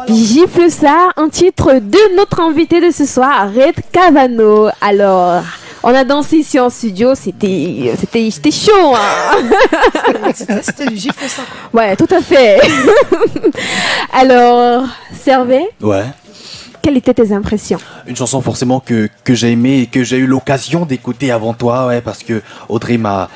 Gifle ça, un titre de notre invité de ce soir, Red Cavano. Alors, on a dansé ici en studio, c'était chaud. Hein. C'était du gifle ça. Quoi. Ouais, tout à fait. Alors, Servet. Ouais. Quelles étaient tes impressions? Une chanson forcément que j'ai aimée et que j'ai eu l'occasion d'écouter avant toi, ouais, parce que Audrey m'a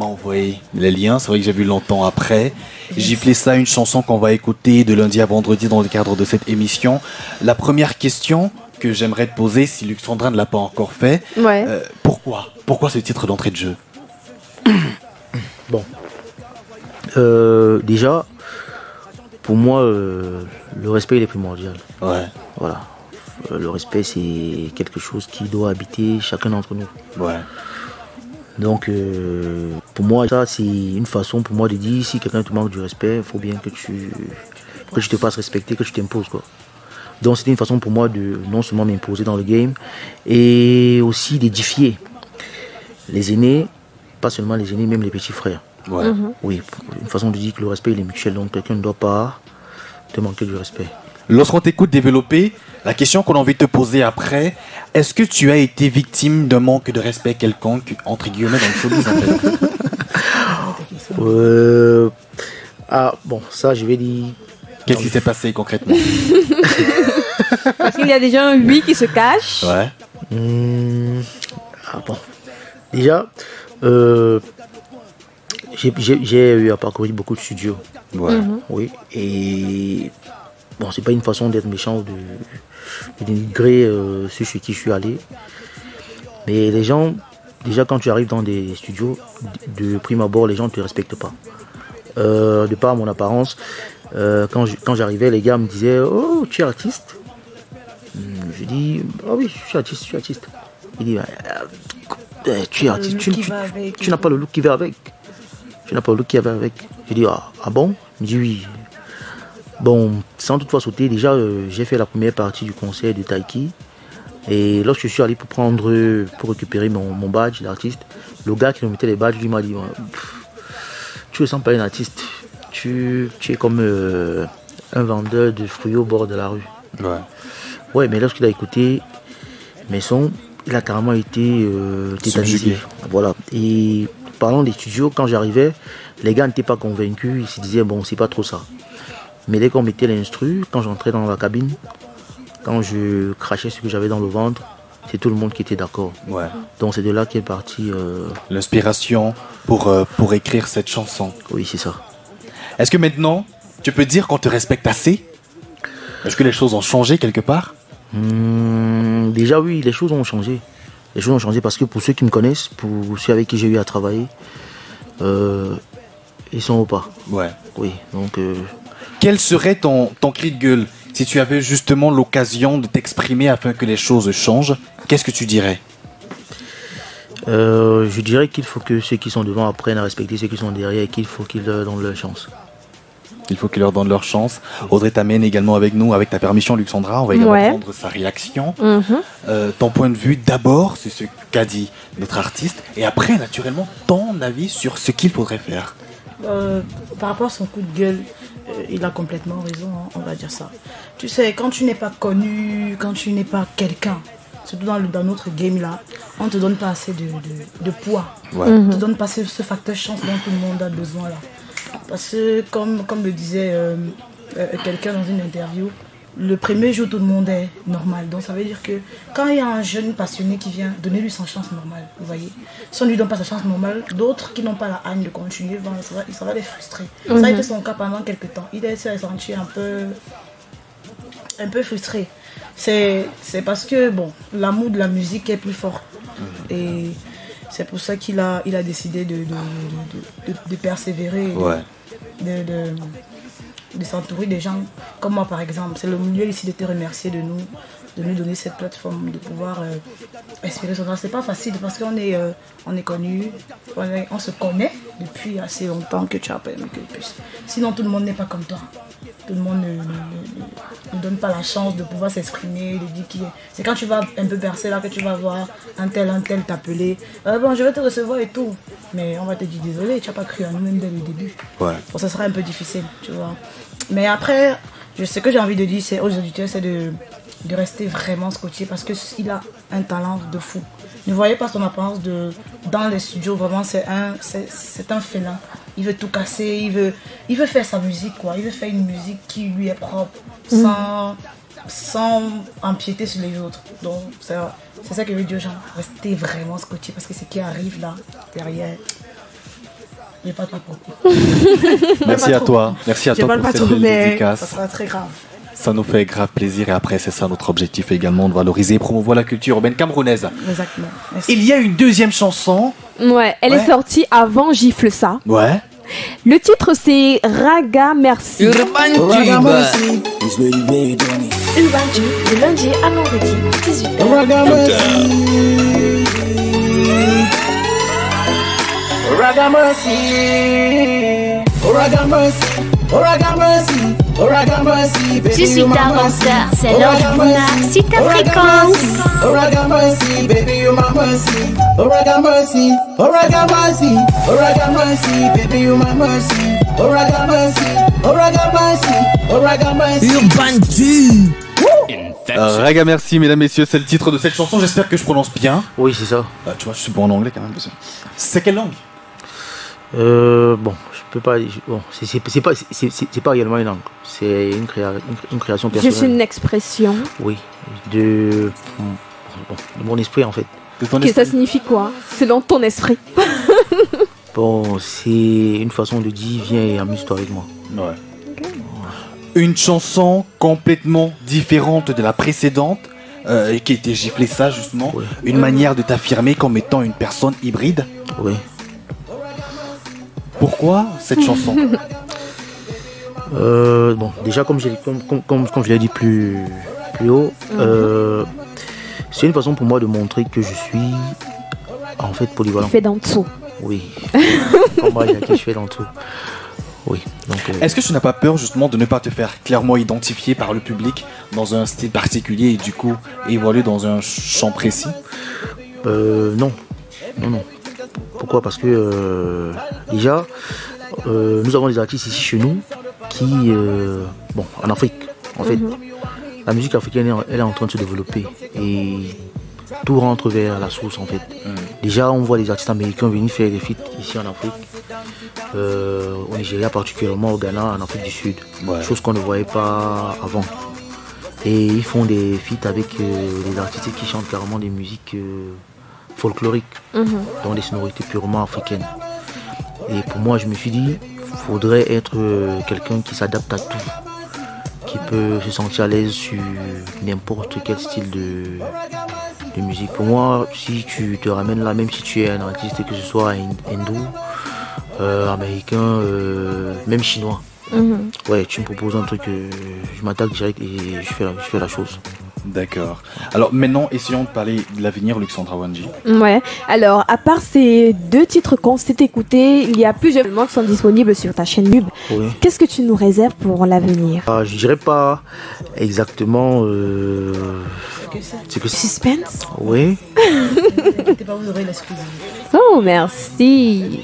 envoyé les liens. C'est vrai que j'ai vu longtemps après. Gifler ça, une chanson qu'on va écouter de lundi à vendredi dans le cadre de cette émission. La première question que j'aimerais te poser, si Luxandra ne l'a pas encore fait, ouais. Pourquoi ce titre d'entrée de jeu? Bon, déjà, pour moi, le respect il est primordial. Ouais. Voilà. Le respect, c'est quelque chose qui doit habiter chacun d'entre nous. Ouais. Donc, pour moi, ça, c'est une façon pour moi de dire si quelqu'un te manque du respect, il faut bien que tu te fasses respecter, que tu t'imposes, quoi. Donc, c'était une façon pour moi de non seulement m'imposer dans le game, et aussi d'édifier les aînés, pas seulement les aînés, même les petits frères. Ouais. Oui, une façon de dire que le respect il est mutuel, donc quelqu'un ne doit pas te manquer du respect. Lorsqu'on t'écoute développer, la question qu'on a envie de te poser après, est-ce que tu as été victime d'un manque de respect quelconque, entre guillemets, dans le showbiz en fait? Ah bon, ça je vais dire... Qu'est-ce qui s'est passé concrètement? Parce qu'il y a déjà un oui qui se cache. Ouais. Ah bon. Déjà, j'ai eu à parcourir beaucoup de studios. Ouais. Oui. Et bon, c'est pas une façon d'être méchant ou de dénigrer ceux chez qui je suis allé. Mais les gens, déjà quand tu arrives dans des studios, de prime abord, les gens ne te respectent pas. De par mon apparence, quand j'arrivais, les gars me disaient « Oh, tu es artiste ?» Je dis « Ah oui, je suis artiste. » Il dit tu es artiste, tu n'as pas le look qui va avec. Tu n'as pas le look qui va avec. Je dis ah bon? Il me dit oui. Bon, sans toutefois sauter, déjà j'ai fait la première partie du concert de Taiki. Et lorsque je suis allé pour récupérer mon badge d'artiste, le gars qui me mettait les badges, lui m'a dit tu ne sens pas un artiste. Tu es comme un vendeur de fruits au bord de la rue. Ouais. Ouais, mais lorsqu'il a écouté mes sons, il a carrément été tétanisé. Voilà. Et parlant des studios, quand j'arrivais, les gars n'étaient pas convaincus. Ils se disaient, bon, c'est pas trop ça. Mais dès qu'on mettait l'instru, quand j'entrais dans la cabine, quand je crachais ce que j'avais dans le ventre, c'est tout le monde qui était d'accord. Ouais. Donc c'est de là qu'est partie... l'inspiration pour écrire cette chanson. Oui, c'est ça. Est-ce que maintenant, tu peux dire qu'on te respecte assez? Est-ce que les choses ont changé quelque part? Déjà oui, les choses ont changé. Les choses ont changé parce que pour ceux qui me connaissent, pour ceux avec qui j'ai eu à travailler, ils sont au pas. Ouais. Oui, donc... Quel serait ton cri de gueule si tu avais justement l'occasion de t'exprimer afin que les choses changent? Qu'est-ce que tu dirais? Je dirais qu'il faut que ceux qui sont devant apprennent à respecter ceux qui sont derrière et qu'il faut qu'ils leur donnent leur chance. Il faut qu'ils leur donnent leur chance. Audrey t'amène également avec nous, avec ta permission Luxandra, on va également prendre sa réaction. Ton point de vue d'abord, c'est ce qu'a dit notre artiste, et après naturellement ton avis sur ce qu'il faudrait faire. Par rapport à son coup de gueule, il a complètement raison, hein, on va dire ça. Tu sais, quand tu n'es pas connu, quand tu n'es pas quelqu'un, surtout dans notre game là, on ne te donne pas assez de poids. Ouais. On ne te donne pas ce facteur chance dont tout le monde a besoin là. Parce que comme le disait quelqu'un dans une interview, le premier jour tout le monde est normal. Donc ça veut dire que quand il y a un jeune passionné qui vient, donnez-lui sa chance normale, vous voyez. Si on ne lui donne pas sa chance normale, d'autres qui n'ont pas la haine de continuer, ça va les frustrer. Ça a été son cas pendant quelques temps. Il s'est senti un peu frustré. C'est parce que bon, l'amour de la musique est plus fort. Et c'est pour ça qu'il a décidé de persévérer, de s'entourer des gens comme moi par exemple. C'est le milieu ici de te remercier de nous donner cette plateforme, de pouvoir espérer son droit. C'est pas facile parce qu'on est connus, on se connaît depuis assez longtemps que tu as permis que plus. Sinon tout le monde n'est pas comme toi. Tout le monde ne donne pas la chance de pouvoir s'exprimer, de dire qui est. C'est quand tu vas un peu percer là que tu vas voir un tel t'appeler. Bon, je vais te recevoir et tout. Mais on va te dire désolé, tu n'as pas cru à nous même dès le début. Ouais. Bon, ça sera un peu difficile, tu vois. Mais après, Ce que j'ai envie de dire aux auditeurs, c'est de rester vraiment scotché parce qu'il a un talent de fou. Ne voyez pas son apparence dans les studios, vraiment c'est un félin. Il veut tout casser, il veut faire sa musique, quoi. Il veut faire une musique qui lui est propre, sans empiéter sur les autres. Donc c'est ça que je veux dire aux gens, restez vraiment scotché parce que ce qui arrive là, derrière, j'ai pas trop compris. Merci à toi pour cette belle dédicace. Ça sera très grave. Ça nous fait grave plaisir et après c'est ça notre objectif également, de valoriser et promouvoir la culture urbaine camerounaise. Exactement. Merci. Il y a une deuxième chanson. Ouais, elle est sortie avant Gifle ça. Ouais. Le titre c'est Raga Merci. Urban Tube, de lundi à vendredi, 18h. Raga Mercy, Raga Mercy, Raga Mercy, Raga Mercy, baby. 18h-20h, c'est l'heure du Bouna, si ta fréquence. Raga Mercy, baby, you my mercy. Raga Mercy, Raga Mercy, Raga Mercy, baby, you my mercy. Raga Mercy, Raga Mercy, Raga Mercy. Urban Tube. Raga Merci, mesdames, messieurs, c'est le titre de cette chanson. J'espère que je prononce bien. Oui, c'est ça. Tu vois, je suis bon en anglais quand même. C'est quelle langue? Bon, je peux pas. Bon, c'est pas réellement une langue. C'est une création personnelle. Juste une expression. Oui, de mon esprit en fait. Ça signifie quoi selon ton esprit? Bon, c'est une façon de dire viens et amuse-toi avec moi. Ouais. Okay. Une chanson complètement différente de la précédente, qui était Gifle ça justement. Ouais. Une manière de t'affirmer comme étant une personne hybride. Oui. Pourquoi cette chanson? Bon, déjà comme je l'ai dit plus haut, c'est une façon pour moi de montrer que je suis en fait polyvalent. Tu fais dans tout. Oui. Comme moi, je fais dans tout. Oui. Est-ce que tu n'as pas peur justement de ne pas te faire clairement identifier par le public dans un style particulier et du coup évoluer dans un champ précis? Non. Pourquoi? Parce que déjà, nous avons des artistes ici chez nous qui, bon, en Afrique, en fait, la musique africaine, elle est en train de se développer et tout rentre vers la source, en fait. Déjà, on voit des artistes américains venir faire des feats ici en Afrique, au Nigeria particulièrement, au Ghana, en Afrique du Sud, chose qu'on ne voyait pas avant. Et ils font des feats avec des artistes qui chantent carrément des musiques folkloriques, dans des sonorités purement africaines. Et pour moi, je me suis dit, il faudrait être quelqu'un qui s'adapte à tout, qui peut se sentir à l'aise sur n'importe quel style de musique. Pour moi, si tu te ramènes là, même si tu es un artiste, que ce soit hindou, américain, même chinois, ouais, tu me proposes un truc, je m'attaque direct et je fais la chose. D'accord. Alors maintenant, essayons de parler de l'avenir, Luxandra Wanji. Ouais. Alors, à part ces deux titres qu'on s'est écoutés, il y a plusieurs éléments qui sont disponibles sur ta chaîne YouTube. Oui. Qu'est-ce que tu nous réserves pour l'avenir? Je dirais pas exactement. C'est que suspense. Oui. N'inquiétez pas, vous aurez l'exclusivité. Oh, merci.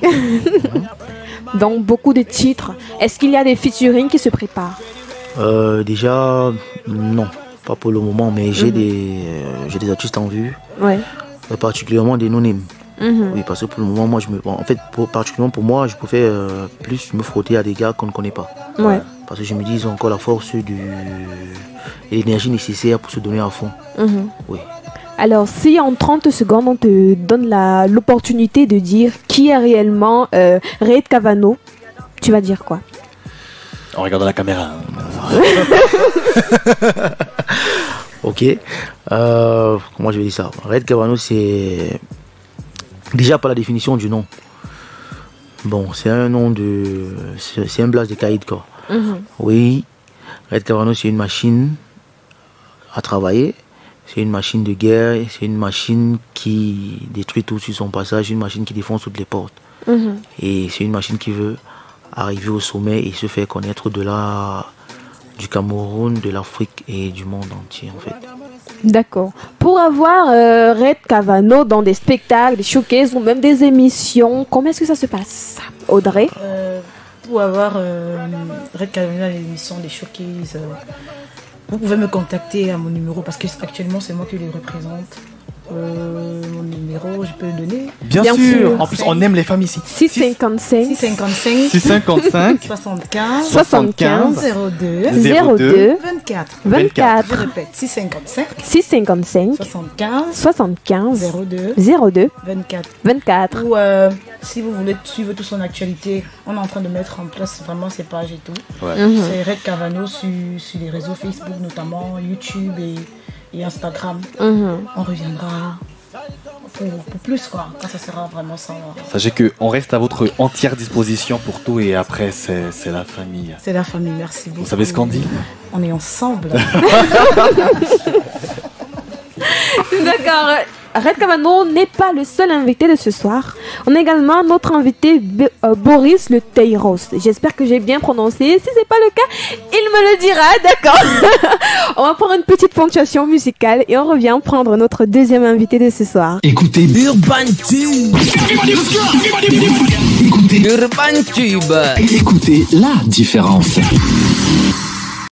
Donc, beaucoup de titres. Est-ce qu'il y a des featuring qui se préparent? Déjà, non. Pas pour le moment, mais j'ai des artistes en vue, particulièrement des no-names. Oui, parce que pour le moment, moi, particulièrement pour moi, je préfère plus me frotter à des gars qu'on ne connaît pas. Ouais. Parce que je me dis, ils ont encore la force et l'énergie nécessaire pour se donner à fond. Oui. Alors, si en 30 secondes, on te donne l'opportunité de dire qui est réellement Red Cavano, tu vas dire quoi? En regardant la caméra. Ok. Comment je vais dire ça? Red Cavano, c'est déjà pas la définition du nom. Bon, c'est un nom c'est un blast de Kaïd, quoi. Oui. Red Cavano, c'est une machine à travailler. C'est une machine de guerre. C'est une machine qui détruit tout sur son passage. Une machine qui défonce toutes les portes. Et c'est une machine qui veut arriver au sommet et se faire connaître du Cameroun, de l'Afrique et du monde entier, en fait. D'accord. Pour avoir Red Cavano dans des spectacles, des showcases ou même des émissions, comment est-ce que ça se passe, Audrey? pour avoir Red Cavano à l'émission des showcases, vous pouvez me contacter à mon numéro parce que actuellement c'est moi qui le représente. Mon numéro, je peux le donner. Bien sûr. En plus, on aime les femmes ici. 655 655 75 75 02 02 24. 24. Je répète, 655 655 75 75 02 02 24. 24. Ou si vous voulez suivre toute son actualité, on est en train de mettre en place vraiment ses pages et tout. Ouais. C'est Red Cavano sur les réseaux Facebook, notamment YouTube et Instagram. On reviendra pour plus, quoi. Quand ça sera vraiment ça. Sachez qu'on reste à votre entière disposition pour tout et après, c'est la famille. C'est la famille, merci beaucoup. Vous savez ce qu'on dit? On est ensemble. D'accord. Red Cavano n'est pas le seul invité de ce soir. On a également notre invité Boris le Teiros. J'espère que j'ai bien prononcé. Si c'est pas le cas, il me le dira. D'accord. On va prendre une petite ponctuation musicale et on revient prendre notre deuxième invité de ce soir. Écoutez Urban Tube. Écoutez Urban Tube. Écoutez la différence.